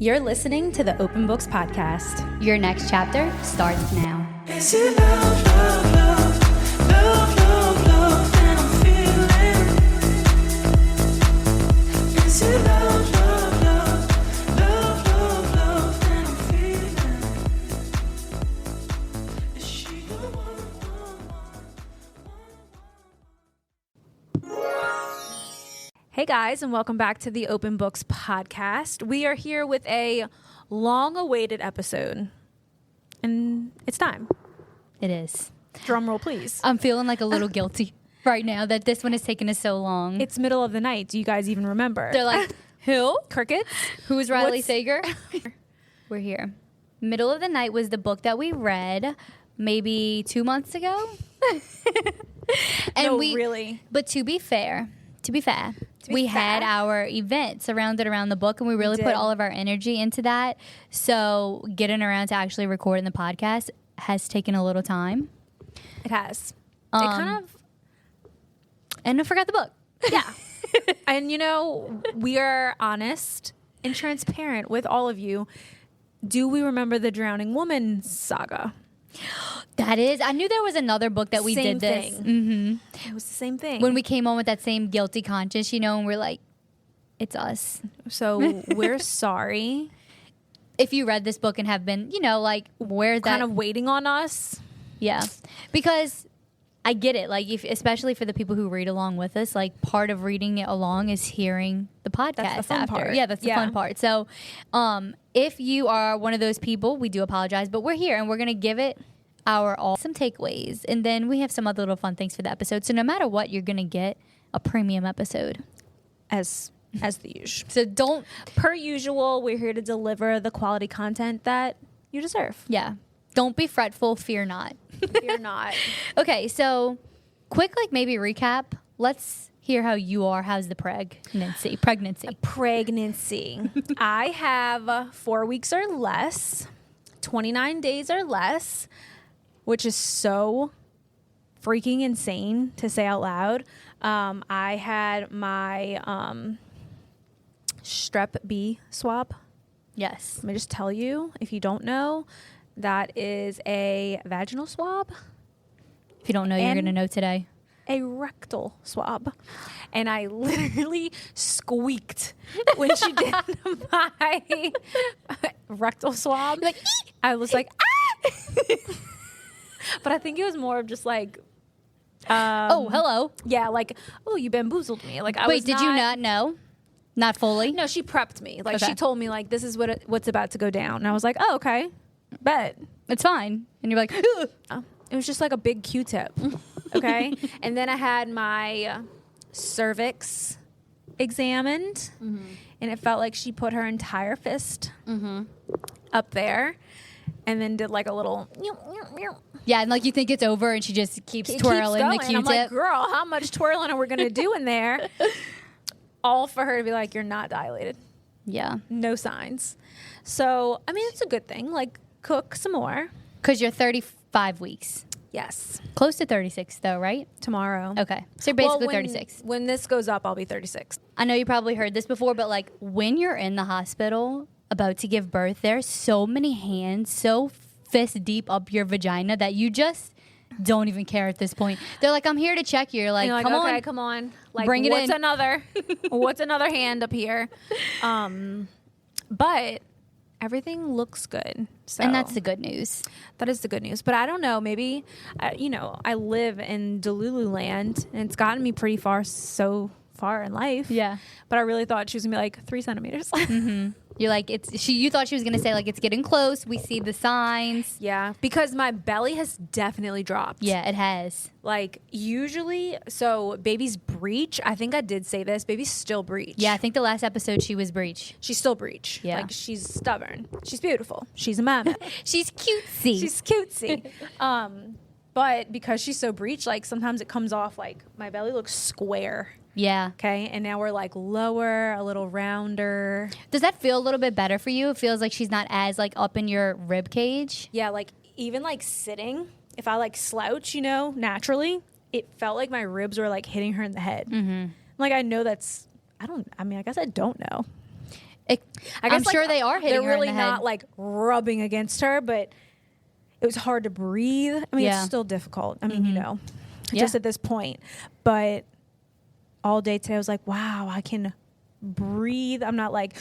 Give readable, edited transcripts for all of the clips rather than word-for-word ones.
You're listening to the Open Books Podcast. Your next chapter starts now. Is it love, love, love, love, love, love that I'm feeling? Is it love, love, love, love, love, love that I'm feeling? Is she the one? Hey guys, and welcome back to the Open Books Podcast. We are here with a long-awaited episode, and it's time. It is. Drum roll, please. I'm feeling like a little guilty right now that this one has taken us so long. It's middle of the night. Do you guys even remember? They're like, who? Crickets? Who's Riley What's- Sager? We're here. Middle of the Night was the book that we read maybe 2 months ago. No, really. But to be fair, we had our event surrounded around the book, and we really put all of our energy into that. So getting around to actually recording the podcast has taken a little time. It has. It kind of... And I forgot the book. Yeah. And, you know, we are honest and transparent with all of you. Do we remember the Drowning Woman saga? That is, I knew there was another book that we Same did this. thing. Mm-hmm. It was the same thing. When we came on with that same guilty conscience, you know, and we're like, it's us. So we're sorry. If you read this book and have been, you know, like, where's that? Kind of waiting on us. Yeah. Because I get it. Like, especially for the people who read along with us, like, part of reading it along is hearing the podcast That's the fun after. part. Yeah, that's the fun part. So if you are one of those people, we do apologize, but we're here and we're going to give it some takeaways, and then we have some other little fun things for the episode. So no matter what, you're gonna get a premium episode, As the usual. so don't Per usual, we're here to deliver the quality content that you deserve. don't be fretful, fear not. You're not. Okay, so quick, like, maybe recap. Let's hear how you are. How's the pregnancy? Pregnancy. I have 4 weeks or less, 29 days or less, which is so freaking insane to say out loud. I had my strep B swab. Yes. Let me just tell you, if you don't know, that is a vaginal swab, If you don't know, you're And- gonna know today. a rectal swab. And I literally squeaked when she did my rectal swab. Like, I was like, ah! But I think it was more of just like, oh, hello. yeah, like, oh, you bamboozled me. Like, Wait, did you not know? Not fully? No, she prepped me. Like, Okay. she told me, like, this is what's about to go down. And I was like, oh, okay, bet. It's fine. And you're like, ugh. It was just like a big Q-tip, okay? And then I had my cervix examined, and it felt like she put her entire fist up there, and then did like a little... Yeah, and like you think it's over, and she just keeps twirling the Q-tip. I'm like, girl, how much twirling are we going to do in there? All for her to be like, you're not dilated. Yeah. No signs. So, I mean, it's a good thing. Like, cook some more. Because you're 35 weeks. Yes. Close to 36, though, right? Tomorrow. Okay. So you're basically Well, 36. When this goes up, I'll be 36. I know you probably heard this before, but like when you're in the hospital about to give birth, there's so many hands so fist deep up your vagina that you just don't even care at this point. They're like, I'm here to check you. You're like, And you're come okay, on. come on. Like, Bring it what's in. what's another hand up here? But everything looks good. So And that's the good news. that is the good news. But I don't know. Maybe, you know, I live in Delulu land, and it's gotten me pretty far so far in life. Yeah. But I really thought she was gonna be like 3 centimeters. You're like, you thought she was going to say, like, it's getting close. We see the signs. Yeah, because my belly has definitely dropped. Yeah, it has. Like, usually, so babies breech. I think I did say this. Babies still breech. Yeah, I think the last episode she was breech. She's still breech. Yeah. Like, she's stubborn. She's beautiful. She's a mama. She's cutesy. She's cutesy. But because she's so breech, like, sometimes it comes off, like, my belly looks square. Yeah. Okay. And now we're, like, lower, a little rounder. Does that feel a little bit better for you? It feels like she's not as, like, up in your rib cage. Yeah, like, even, like, sitting, if I, like, slouch, you know, naturally, it felt like my ribs were, like, hitting her in the head. Mm-hmm. Like, I know that's, I guess I don't know. I'm sure they are hitting they're her in really the head. not like rubbing against her, but it was hard to breathe. I mean, Yeah. it's still difficult. I mean, Yeah. just at this point. But all day today, I was like, wow, I can breathe. I'm not like,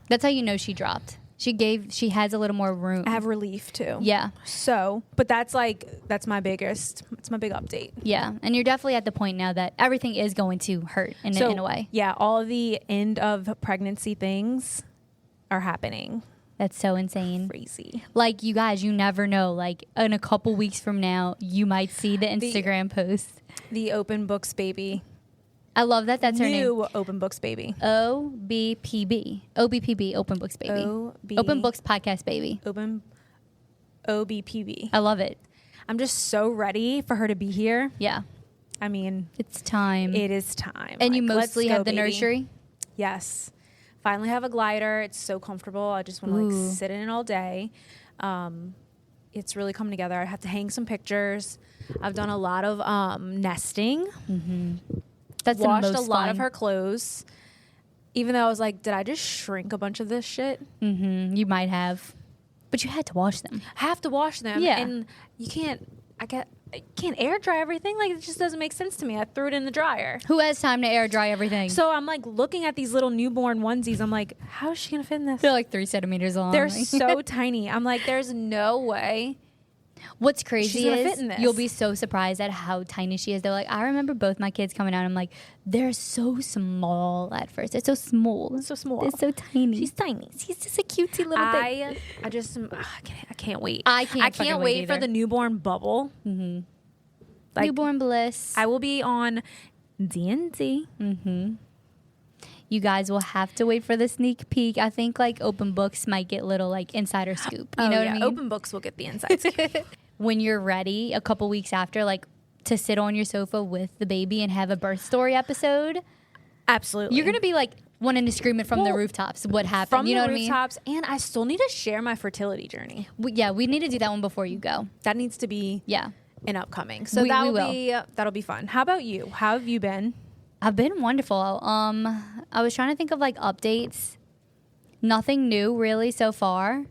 That's how you know she dropped. She has a little more room. I have relief too. Yeah. So, but it's my big update. Yeah. And you're definitely at the point now that everything is going to hurt in a way. Yeah, all of the end of pregnancy things are happening. That's so insane. Crazy. Like, you guys, you never know. Like, in a couple weeks from now, you might see the Instagram post. The open books baby. I love that. That's her name. New open books baby. OBPB. OBPB. Open Books Baby. Open Books Podcast Baby. Open OBPB. I love it. I'm just so ready for her to be here. Yeah. I mean, It's time. it is time. and you Like, let's mostly go, have the baby. nursery? Yes. Finally have a glider. It's so comfortable. I just want to Ooh. like sit in it all day. It's really coming together. I have to hang some pictures. I've done a lot of nesting. That's Washed the a most lot fun. of her clothes. Even though I was like, did I just shrink a bunch of this shit? You might have. But you had to wash them. I have to wash them. Yeah. And you can't, I can't air dry everything. Like, it just doesn't make sense to me. I threw it in the dryer. Who has time to air dry everything? So I'm like looking at these little newborn onesies. I'm like, how is she going to fit in this? They're like 3 centimeters long. They're Like- so tiny. I'm like, there's no way. What's crazy She's gonna is fit in this. you'll be so surprised at how tiny she is. They're like, I remember both my kids coming out. I'm like, they're so small at first. They're so small. So small. They're so tiny. She's tiny. She's just a cutesy little thing. I just, I can't wait. I can't I fucking can't wait wait for either. the newborn bubble. Like, Newborn bliss. I will be on D&D. You guys will have to wait for the sneak peek. I think like Open Books might get little like insider scoop. You know what I mean? Open books will get the insights. When you're ready, a couple weeks after, like to sit on your sofa with the baby and have a birth story episode, Absolutely. you're gonna be like wanting to scream it from the Well, rooftops. What happened? from you know the what I mean? rooftops, and I still need to share my fertility journey. We need to do that one before you go. That needs to be Yeah. an upcoming. So We will. that'll be fun. How about you? How have you been? I've been wonderful. I was trying to think of like updates. Nothing new really so far,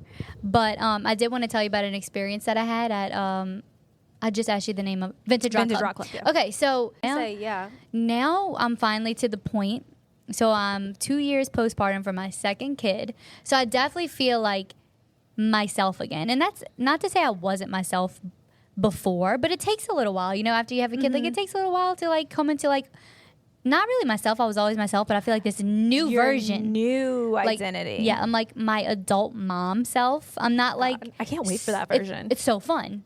but I did want to tell you about an experience that I had at. I just asked you the name of Vintage Rock Vintage Club. Rock Club, yeah. Okay, so now I'm finally to the point. So I'm 2 years postpartum for my second kid. So I definitely feel like myself again, and that's not to say I wasn't myself before, but it takes a little while. You know, after you have a kid, like it takes a little while to like come into like. Not really myself. I was always myself, but I feel like this new Your version. new Like, identity. Yeah, I'm like my adult mom self. I'm not like. I can't wait for that version. It's so fun.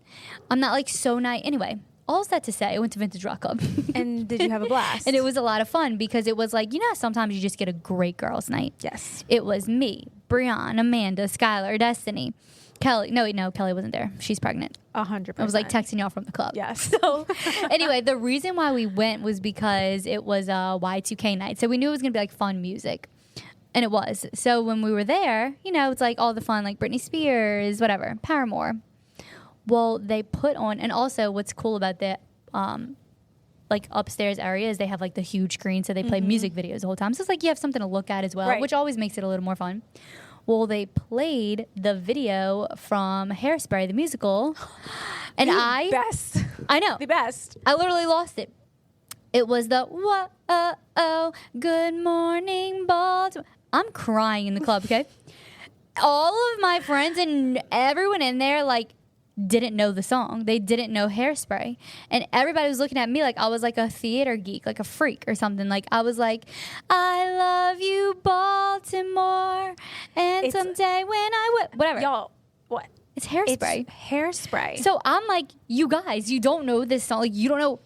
I'm not like so nice. Anyway, all that to say, I went to Vintage Rock Club. And did you have a blast? And it was a lot of fun because it was like, you know, how sometimes you just get a great girls' night. Yes. It was me, Brianne, Amanda, Skylar, Destiny, Kelly. No, Kelly wasn't there. She's pregnant. 100%. I was like texting y'all from the club. Yes. So anyway, the reason why we went was because it was a Y2K night. So we knew it was going to be like fun music. And it was. So when we were there, you know, it's like all the fun, like Britney Spears, whatever, Paramore. Well, they put on, and also what's cool about the like upstairs area is they have like the huge screen. So they play music videos the whole time. So it's like you have something to look at as well, Right. which always makes it a little more fun. Well, they played the video from Hairspray, the musical. And best. I know. The best. I literally lost it. It was the whoa, good morning, Baltimore. I'm crying in the club, okay? All of my friends and everyone in there, like, didn't know the song. They didn't know Hairspray. And everybody was looking at me like I was like a theater geek, like a freak or something. Like, I was like, I love you, Baltimore. And It's- someday when I will. Whatever. Y'all, what? It's Hairspray. It's Hairspray. So I'm like, you guys, you don't know this song. Like, you don't know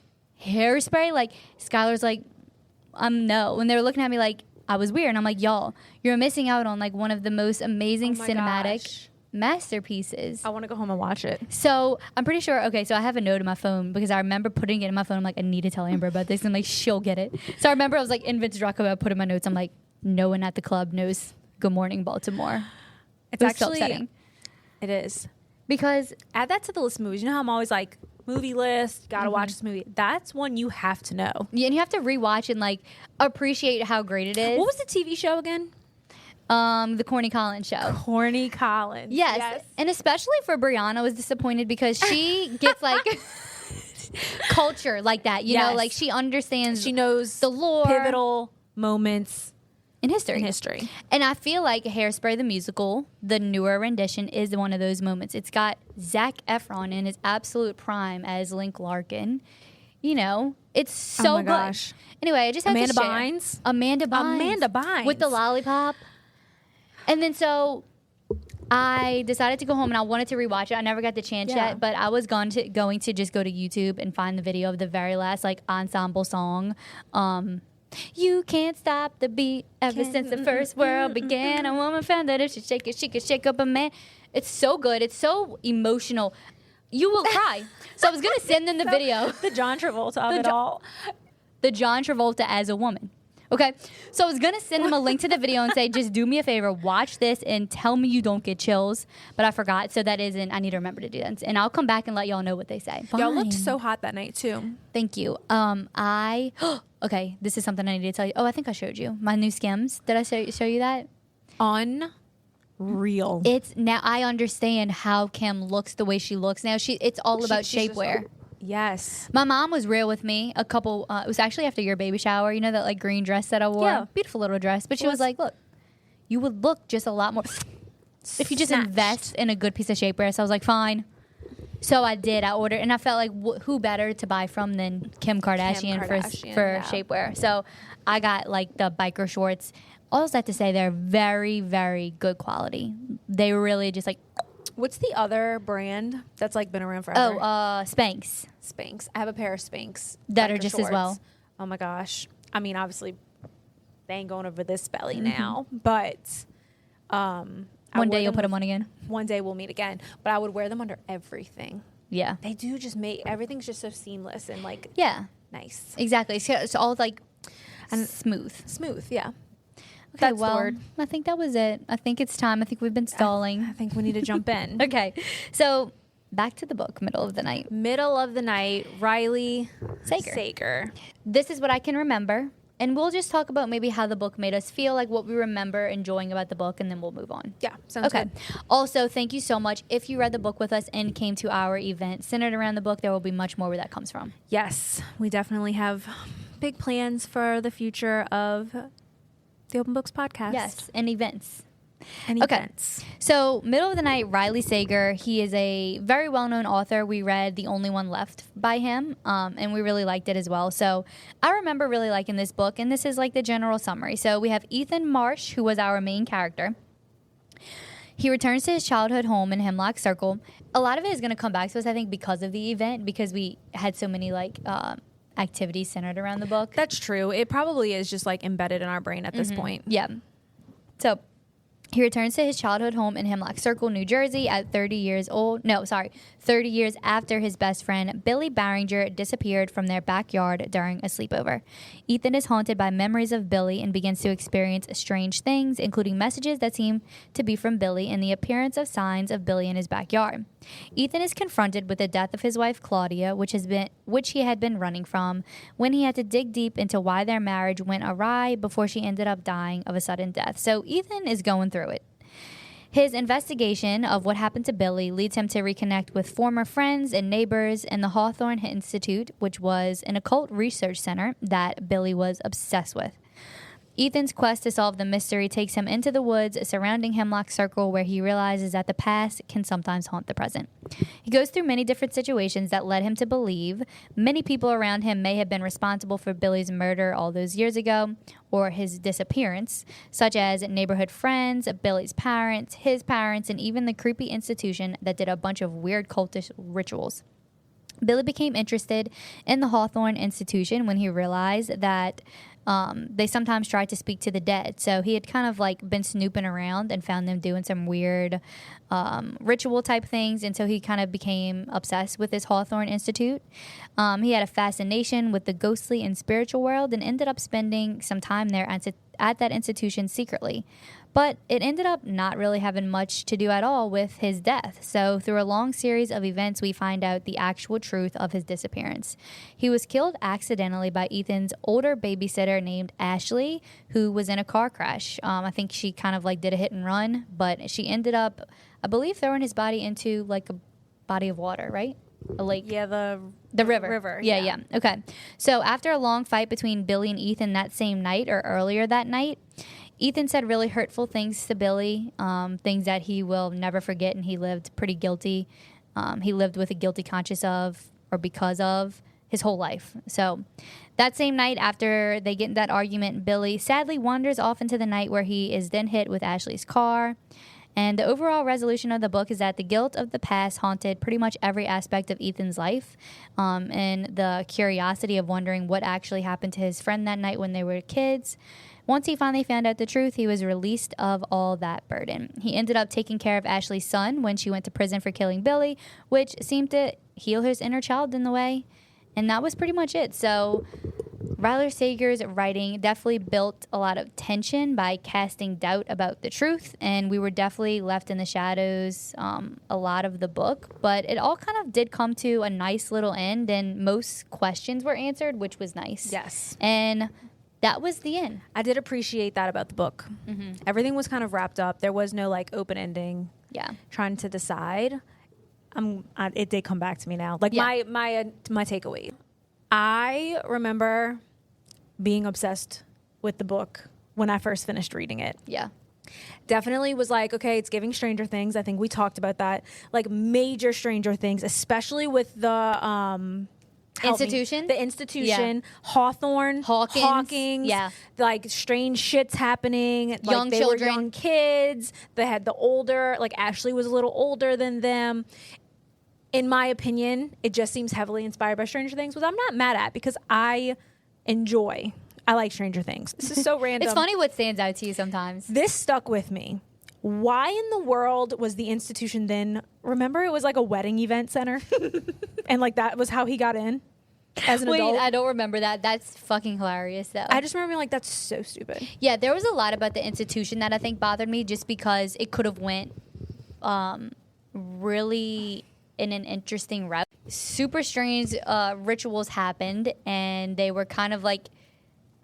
Hairspray? Like, Skylar's like, no. And they were looking at me like I was weird. And I'm like, y'all, you're missing out on like one of the most amazing Oh my cinematic gosh. masterpieces. I want to go home and watch it. So I'm pretty sure, okay, so I have a note in my phone because I remember putting it in my phone. I'm like, I need to tell Amber about this. And like, she'll get it. So I remember I was like in Vintage Rock Club, I put in my notes. I'm like, no one at the club knows Good Morning Baltimore. It's It was so actually, upsetting. it is. Because Add that to the list of movies. You know how I'm always like, movie list, gotta watch this movie. That's one you have to know. yeah, and you have to rewatch and like appreciate how great it is. What was the TV show again? The Corny Collins show. Corny Collins. Yes. And especially for Brianna, I was disappointed because she gets like culture like that. You know, Yes. like she understands She knows the lore. pivotal moments in history. in history. And I feel like Hairspray the musical, the newer rendition, is one of those moments. It's got Zac Efron in his absolute prime as Link Larkin. You know, it's so Oh my good. gosh. Anyway, I just had Amanda to share. Bynes? Amanda Bynes. Amanda Bynes. With the lollipop. And then so I decided to go home and I wanted to rewatch it. I never got the chance Yeah. yet, but I was going to just go to YouTube and find the video of the very last like ensemble song. You can't stop the beat ever since the first world began. A woman found that if she shake it, she could shake up a man. It's so good. It's so emotional. You will cry. So I was going to send them the video. The John Travolta of it all. The John Travolta as a woman. Okay. So I was going to send them a link to the video and say, just do me a favor, watch this and tell me you don't get chills. But I forgot. So that isn't, I need to remember to do that. And I'll come back and let y'all know what they say. Y'all looked Fine. so hot that night too. Thank you. Okay, this is something I need to tell you. Oh, I think I showed you my new Skims. Did I show you that? Unreal. It's now I understand how Kim looks the way she looks now. It's all about she's just- shapewear. Yes. My mom was real with me a couple. It was actually after your baby shower. You know that like green dress that I wore. Yeah. Beautiful little dress. But she Well, was like, "Look, you would look just a lot more if you just Snatched. invest in a good piece of shapewear." So I was like, "Fine." So I did. I ordered, and I felt like who better to buy from than Kim Kardashian, Kardashian, for yeah. shapewear. So I got like the biker shorts. All that to say, they're very, very good quality. They were really just like, What's the other brand that's like been around forever? Spanx. Spanx. I have a pair of Spanx That are biker just as well. shorts. Oh my gosh. I mean, obviously, they ain't going over this belly Mm-hmm. now, but One day you'll put them on again. One day we'll meet again, but I would wear them under everything. Yeah. They do just make everything's just so seamless and like Yeah. nice, Exactly. So it's all like And- smooth. smooth. Yeah. Okay, That's the well, word. I think that was it. I think it's time. I think we've been stalling. I think we need to jump in. Okay, so back to the book, Middle of the Night. Middle of the night, Riley Sager. This is what I can remember. And we'll just talk about maybe how the book made us feel, like what we remember enjoying about the book, and then we'll move on. Yeah, sounds Okay. good. Also, thank you so much. If you read the book with us and came to our event centered around the book, there will be much more where that comes from. Yes, we definitely have big plans for the future of the Open Books podcast. Yes, and events. And Okay. events. So, Middle of the Night, Riley Sager. He is a very well-known author. We read The Only One Left by him, and we really liked it as well. So, I remember really liking this book, and this is like the general summary. So, we have Ethan Marsh, who was our main character. He returns to his childhood home in Hemlock Circle. A lot of it is going to come back to us, I think, because of the event, because we had so many like activities centered around the book. That's true. It probably is just like embedded in our brain at this point. Yeah. So he returns to his childhood home in Hemlock Circle, New Jersey at 30 years after his best friend, Billy Barringer, disappeared from their backyard during a sleepover. Ethan is haunted by memories of Billy and begins to experience strange things, including messages that seem to be from Billy and the appearance of signs of Billy in his backyard. Ethan is confronted with the death of his wife, Claudia, which he had been running from, when he had to dig deep into why their marriage went awry before she ended up dying of a sudden death. So Ethan is going through it. His investigation of what happened to Billy leads him to reconnect with former friends and neighbors in the Hawthorne Institute, which was an occult research center that Billy was obsessed with. Ethan's quest to solve the mystery takes him into the woods surrounding Hemlock Circle, where he realizes that the past can sometimes haunt the present. He goes through many different situations that led him to believe many people around him may have been responsible for Billy's murder all those years ago, or his disappearance, such as neighborhood friends, Billy's parents, his parents, and even the creepy institution that did a bunch of weird cultish rituals. Billy became interested in the Hawthorne Institution when he realized that they sometimes tried to speak to the dead. So he had kind of like been snooping around and found them doing some weird ritual type things. And so he kind of became obsessed with this Hawthorne Institute. He had a fascination with the ghostly and spiritual world and ended up spending some time there at that institution secretly. But it ended up not really having much to do at all with his death. So through a long series of events, we find out the actual truth of his disappearance. He was killed accidentally by Ethan's older babysitter named Ashley, who was in a car crash. I think she kind of like did a hit and run, but she ended up, I believe, throwing his body into like a body of water, right? A lake. Yeah, the river. Yeah. Okay. So after a long fight between Billy and Ethan that same night or earlier that night, Ethan said really hurtful things to Billy, things that he will never forget, and he lived pretty guilty. He lived with a guilty conscience of, or because of, his whole life. So that same night after they get in that argument, Billy sadly wanders off into the night where he is then hit with Ashley's car. And the overall resolution of the book is that the guilt of the past haunted pretty much every aspect of Ethan's life, and the curiosity of wondering what actually happened to his friend that night when they were kids. Once he finally found out the truth, he was released of all that burden. He ended up taking care of Ashley's son when she went to prison for killing Billy, which seemed to heal his inner child in the way. And that was pretty much it. So Ryler Sager's writing definitely built a lot of tension by casting doubt about the truth, and we were definitely left in the shadows a lot of the book. But it all kind of did come to a nice little end, and most questions were answered, which was nice. Yes. And that was the end. I did appreciate that about the book. Everything was kind of wrapped up. There was no like open ending. Yeah. Trying to decide. It did come back to me now. Like Yeah. my takeaway. I remember being obsessed with the book when I first finished reading it. Yeah. Definitely was like, okay, it's giving Stranger Things. I think we talked about that. Like major Stranger Things, especially with the Institution? The institution, Hawthorne, Hawkins, yeah. like strange shit's happening. Like, Young they children. were young kids. They had the older, like Ashley was a little older than them. In my opinion, it just seems heavily inspired by Stranger Things, which I'm not mad at because I like Stranger Things. This is so random. It's funny what stands out to you sometimes. This stuck with me. Why in the world was the institution then? Remember, it was like a wedding event center, and like that was how he got in as an adult. I don't remember that. That's fucking hilarious, though. I just remember being like, that's so stupid. Yeah, there was a lot about the institution that I think bothered me, just because it could have went really in an interesting route. Super strange rituals happened, and they were kind of like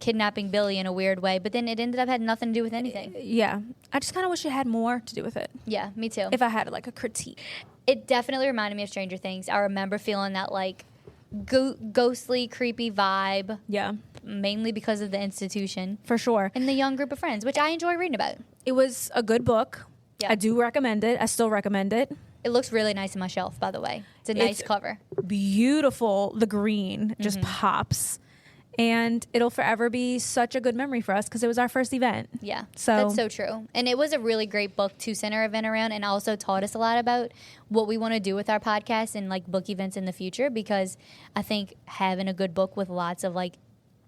kidnapping Billy in a weird way, but then it ended up had nothing to do with anything. Yeah, I just kind of wish it had more to do with it. Yeah, me too. If I had like a critique. It definitely reminded me of Stranger Things. I remember feeling that like ghostly, creepy vibe. Yeah, mainly because of the institution for sure. and the young group of friends, which I enjoy reading about. It was a good book. Yeah. I do recommend it. I still recommend it. It looks really nice on my shelf, by the way. It's a nice cover. Beautiful. The green just pops. And it'll forever be such a good memory for us because it was our first event. Yeah, So that's so true. And it was a really great book to center event around, and also taught us a lot about what we want to do with our podcast and like book events in the future, because I think having a good book with lots of like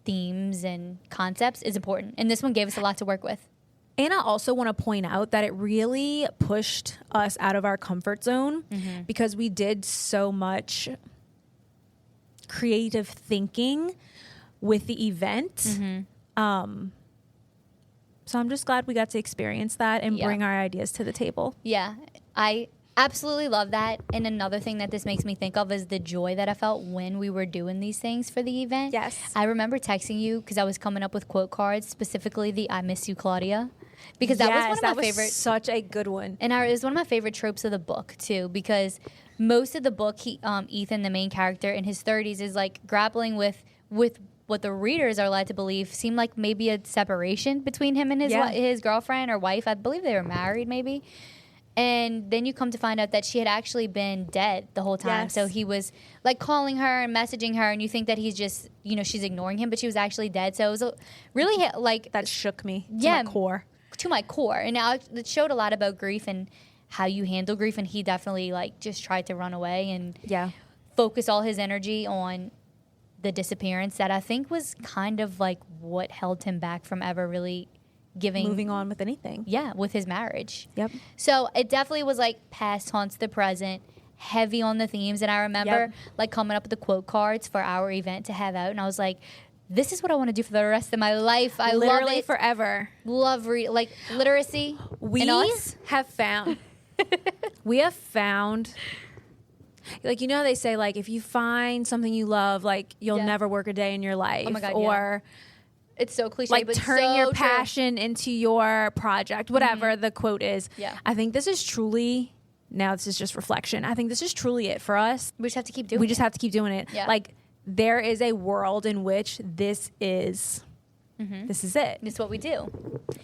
themes and concepts is important. And this one gave us a lot to work with. And I also want to point out that it really pushed us out of our comfort zone because we did so much creative thinking with the event. So I'm just glad we got to experience that and bring our ideas to the table. Yeah, I absolutely love that. And another thing that this makes me think of is the joy that I felt when we were doing these things for the event. Yes. I remember texting you because I was coming up with quote cards, specifically the I miss you, Claudia, because that was one of my favorite. Such a good one. And it was one of my favorite tropes of the book, too, because most of the book, Ethan, the main character in his 30s, is like grappling with what the readers are led to believe seemed like maybe a separation between him and his girlfriend or wife. I believe they were married, maybe. And then you come to find out that she had actually been dead the whole time. Yes. So he was like calling her and messaging her, and you think that he's just, she's ignoring him, but she was actually dead. So it was really like That shook me to Yeah. my core. to my core. And it showed a lot about grief and how you handle grief. And he definitely like just tried to run away and focus all his energy on the disappearance that I think was kind of like what held him back from ever really Moving on with anything. Yeah, with his marriage. Yep. So it definitely was like past haunts the present, heavy on the themes. And I remember like coming up with the quote cards for our event to have out. And I was like, this is what I want to do for the rest of my life. I Literally love it. forever. Love like literacy. We in us. have found. We have found. Like, you know how they say, like, if you find something you love, like, you'll Yeah. never work a day in your life. Oh my God, or It's so cliche, like but turn so your true. passion into your project, whatever the quote is. Yeah. I think this is truly, now this is just reflection. I think this is truly it for us. We just have to keep doing We it. just have to keep doing it. Yeah. Like, there is a world in which this is it. It's what we do.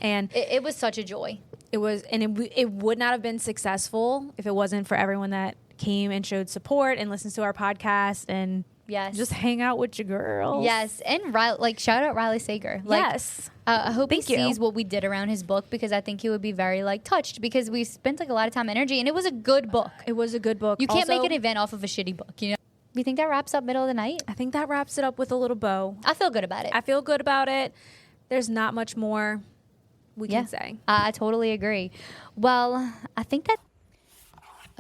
And It was such a joy. it was, and it would not have been successful if it wasn't for everyone that came and showed support and listens to our podcast and Yes. just hang out with your girls. Yes. And like shout out Riley Sager. Like, Yes. I hope Thank he you. sees what we did around his book, because I think he would be very like touched, because we spent like a lot of time and energy, and it was a good book. It was a good book. You can't make Also, an event off of a shitty book, you know? You think that wraps up middle of the night? I think that wraps it up with a little bow. I feel good about it. I feel good about it. There's not much more we Yeah. can say. I totally agree. Well, I think that.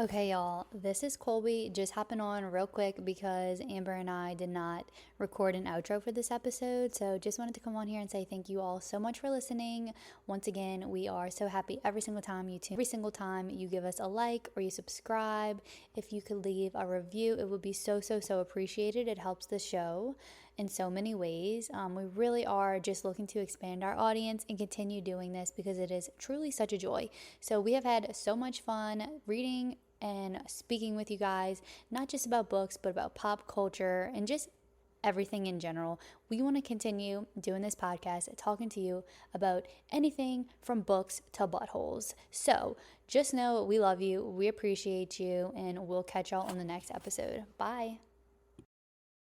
Okay, y'all, this is Colby just hopping on real quick because Amber and I did not record an outro for this episode. So just wanted to come on here and say thank you all so much for listening. Once again, we are so happy every single time you tune, every single time you give us a like or you subscribe. If you could leave a review, it would be so appreciated. It helps the show in so many ways. We really are just looking to expand our audience and continue doing this because it is truly such a joy. So we have had so much fun reading and speaking with you guys, not just about books, but about pop culture and just everything in general. We want to continue doing this podcast, talking to you about anything from books to buttholes. So just know we love you, we appreciate you, and we'll catch y'all on the next episode. Bye.